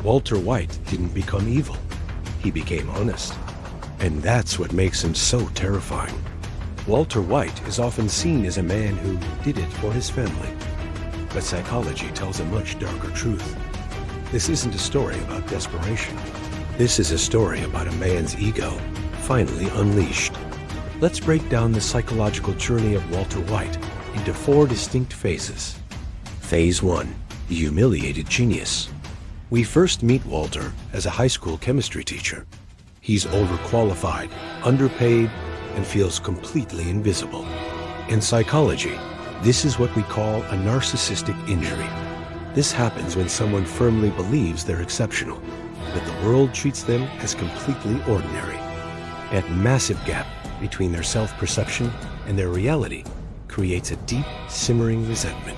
Walter White didn't become evil. He became honest. And that's what makes him so terrifying. Walter White is often seen as a man who did it for his family. But psychology tells a much darker truth. This isn't a story about desperation. This is a story about a man's ego, finally unleashed. Let's break down the psychological journey of Walter White into 4 distinct phases. Phase 1. The humiliated genius. We first meet Walter as a high school chemistry teacher. He's overqualified, underpaid, and feels completely invisible. In psychology, this is what we call a narcissistic injury. This happens when someone firmly believes they're exceptional, but the world treats them as completely ordinary. That massive gap between their self-perception and their reality creates a deep, simmering resentment.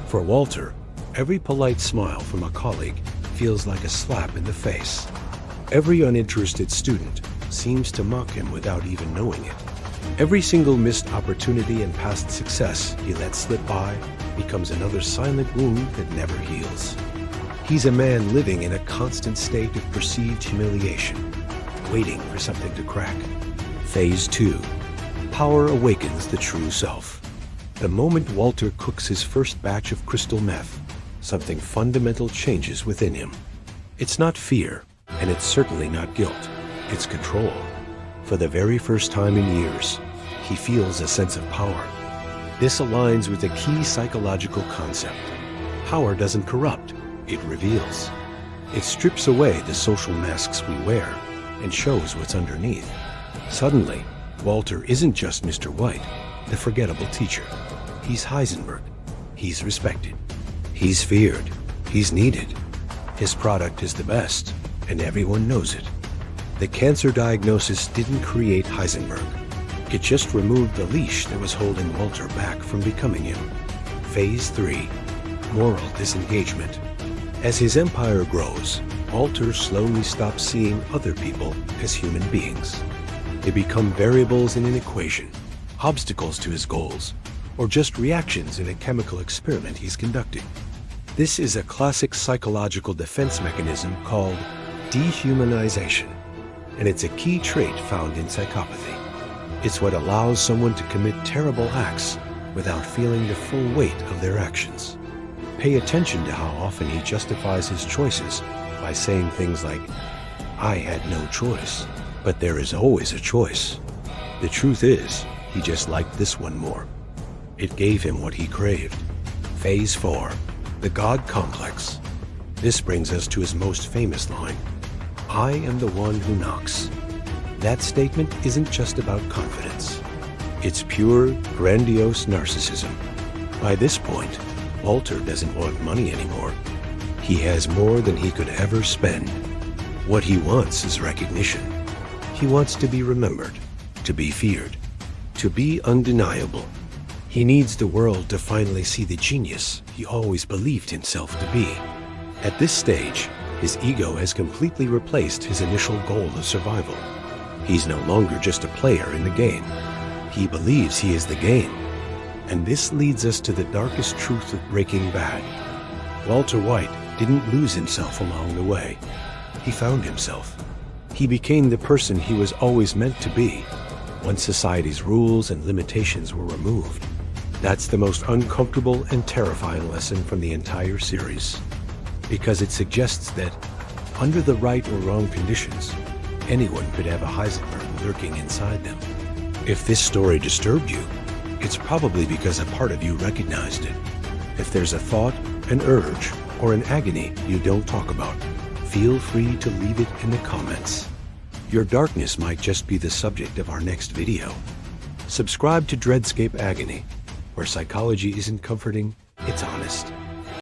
For Walter, every polite smile from a colleague feels like a slap in the face. Every uninterested student seems to mock him without even knowing it. Every single missed opportunity and past success he lets slip by becomes another silent wound that never heals. He's a man living in a constant state of perceived humiliation, waiting for something to crack. Phase 2. Power awakens the true self. The moment Walter cooks his first batch of crystal meth, something fundamental changes within him. It's not fear, and it's certainly not guilt. It's control. For the very first time in years, he feels a sense of power. This aligns with a key psychological concept. Power doesn't corrupt, it reveals. It strips away the social masks we wear and shows what's underneath. Suddenly, Walter isn't just Mr. White, the forgettable teacher. He's Heisenberg. He's respected. He's feared. He's needed. His product is the best, and everyone knows it. The cancer diagnosis didn't create Heisenberg. It just removed the leash that was holding Walter back from becoming him. Phase 3. Moral disengagement. As his empire grows, Walter slowly stops seeing other people as human beings. They become variables in an equation, obstacles to his goals, or just reactions in a chemical experiment he's conducting. This is a classic psychological defense mechanism called dehumanization, and it's a key trait found in psychopathy. It's what allows someone to commit terrible acts without feeling the full weight of their actions. Pay attention to how often he justifies his choices by saying things like, "I had no choice." But there is always a choice. The truth is, he just liked this one more. It gave him what he craved. Phase 4. The God Complex. This brings us to his most famous line, "I am the one who knocks." That statement isn't just about confidence. It's pure, grandiose narcissism. By this point, Walter doesn't want money anymore. He has more than he could ever spend. What he wants is recognition. He wants to be remembered, to be feared, to be undeniable. He needs the world to finally see the genius he always believed himself to be. At this stage, his ego has completely replaced his initial goal of survival. He's no longer just a player in the game. He believes he is the game. And this leads us to the darkest truth of Breaking Bad. Walter White didn't lose himself along the way. He found himself. He became the person he was always meant to be, once society's rules and limitations were removed. That's the most uncomfortable and terrifying lesson from the entire series, because it suggests that, under the right or wrong conditions, anyone could have a Heisenberg lurking inside them. If this story disturbed you, it's probably because a part of you recognized it. If there's a thought, an urge, or an agony you don't talk about, feel free to leave it in the comments. Your darkness might just be the subject of our next video. Subscribe to Dreadscape Agony, where psychology isn't comforting, it's honest.